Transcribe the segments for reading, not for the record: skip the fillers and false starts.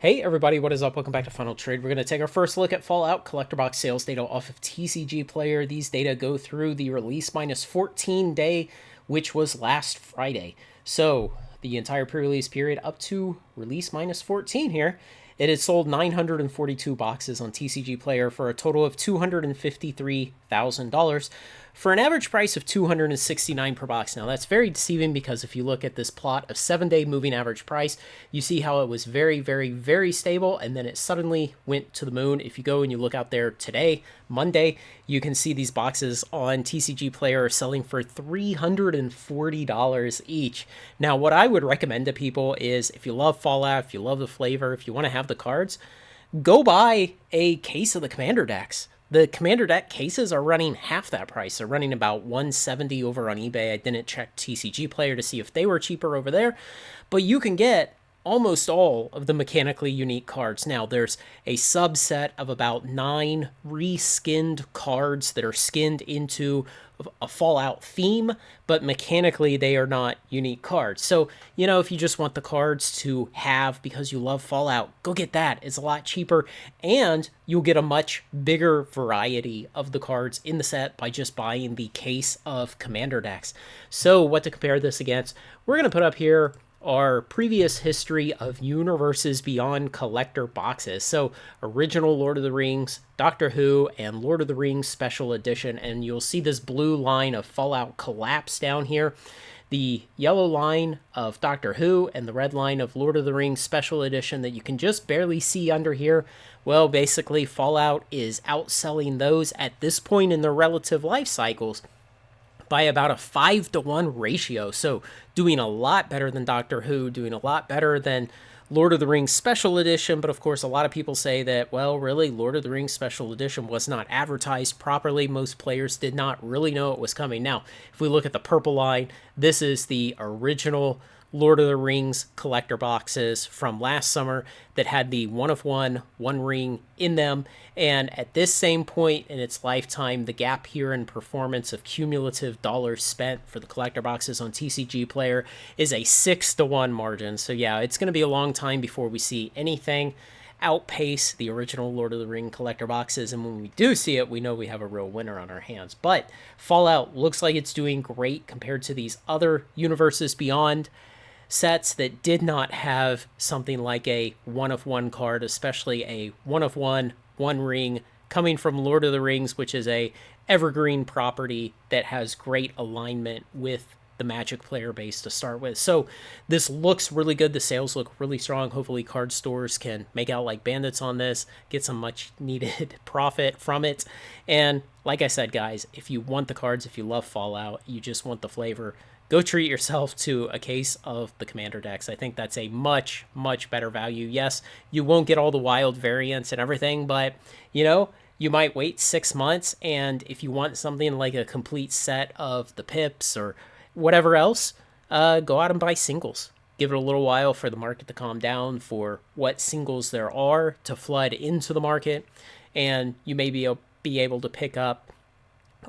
Hey everybody, what is up? Welcome back to Final Trade. We're going to take our first look at Fallout Collector Box sales data off of TCG Player. These data go through the release minus 14 day, which was last Friday. So the entire pre-release period up to release minus 14 here. It had sold 942 boxes on TCG Player for a total of $253,000 for an average price of $269 per box. Now that's very deceiving because if you look at this plot of 7-day moving average price, you see how it was very, very, very stable and then it suddenly went to the moon. If you go and you look out there today, Monday, you can see these boxes on TCG Player are selling for $340 each. Now what I would recommend to people is if you love Fallout, if you love the flavor, if you want to have the cards, go buy a case of the Commander decks. The Commander deck cases are running half that price. They're running about $170 over on eBay. I didn't check TCG Player to see if they were cheaper over there, but you can get almost all of the mechanically unique cards. Now, there's a subset of about 9 reskinned cards that are skinned into a Fallout theme, but mechanically they are not unique cards. So, you know, if you just want the cards to have because you love Fallout, go get that. It's a lot cheaper, and you'll get a much bigger variety of the cards in the set by just buying the case of Commander decks. So, what to compare this against? We're going to put up here our previous history of Universes Beyond collector boxes. So original Lord of the Rings, Doctor Who, and Lord of the Rings Special Edition. And you'll see this blue line of Fallout collapse down here. The yellow line of Doctor Who and the red line of Lord of the Rings Special Edition that you can just barely see under here. Well, basically Fallout is outselling those at this point in their relative life cycles by about a 5-to-1 ratio. So doing a lot better than Doctor Who, doing a lot better than Lord of the Rings Special Edition. But of course, a lot of people say that, well, really, Lord of the Rings Special Edition was not advertised properly. Most players did not really know it was coming. Now, if we look at the purple line, this is the original Lord of the Rings collector boxes from last summer that had the one ring in them. And at this same point in its lifetime, the gap here in performance of cumulative dollars spent for the collector boxes on TCG Player is a 6-to-1 margin. So yeah, it's going to be a long time before we see anything outpace the original Lord of the Ring collector boxes, and when we do see it, we know we have a real winner on our hands. But Fallout looks like it's doing great compared to these other Universes Beyond sets that did not have something like a one-of-one card, especially a one-of-one, one ring coming from Lord of the Rings, which is a evergreen property that has great alignment with the Magic player base to start with. So this looks really good. The sales look really strong. Hopefully card stores can make out like bandits on this, get some much needed profit from it. And like I said, guys, if you want the cards, if you love Fallout, you just want the flavor, go treat yourself to a case of the Commander decks. I think that's a much, much better value. Yes, you won't get all the wild variants and everything, but, you know, you might wait 6 months, and if you want something like a complete set of the pips or whatever else, go out and buy singles. Give it a little while for the market to calm down, for what singles there are to flood into the market, and you may be able to pick up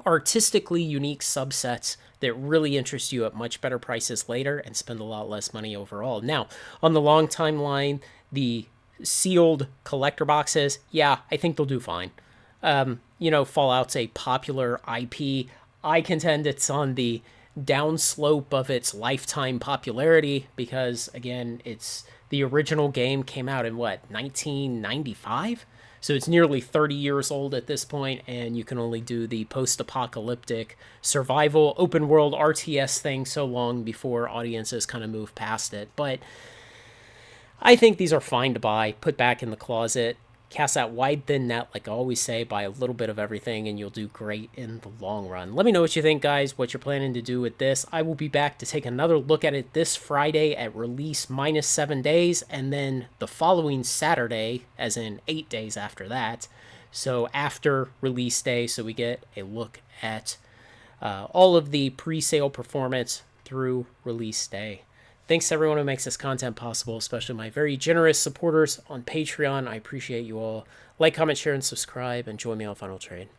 artistically unique subsets that really interest you at much better prices later and spend a lot less money overall. Now, on the long timeline, the sealed collector boxes, yeah, I think they'll do fine. You know, Fallout's a popular IP. I contend it's on the downslope of its lifetime popularity because, again, it's the original game came out in, 1995? So it's nearly 30 years old at this point, and you can only do the post-apocalyptic survival open world RTS thing so long before audiences kind of move past it. But I think these are fine to buy, put back in the closet, cast that wide, thin net, like I always say, buy a little bit of everything, and you'll do great in the long run. Let me know what you think, guys, what you're planning to do with this. I will be back to take another look at it this Friday at release minus 7 days, and then the following Saturday, as in 8 days after that. So after release day, so we get a look at all of the pre-sale performance through release day. Thanks to everyone who makes this content possible, especially my very generous supporters on Patreon. I appreciate you all. Like, comment, share, and subscribe, and join me on Final Trade.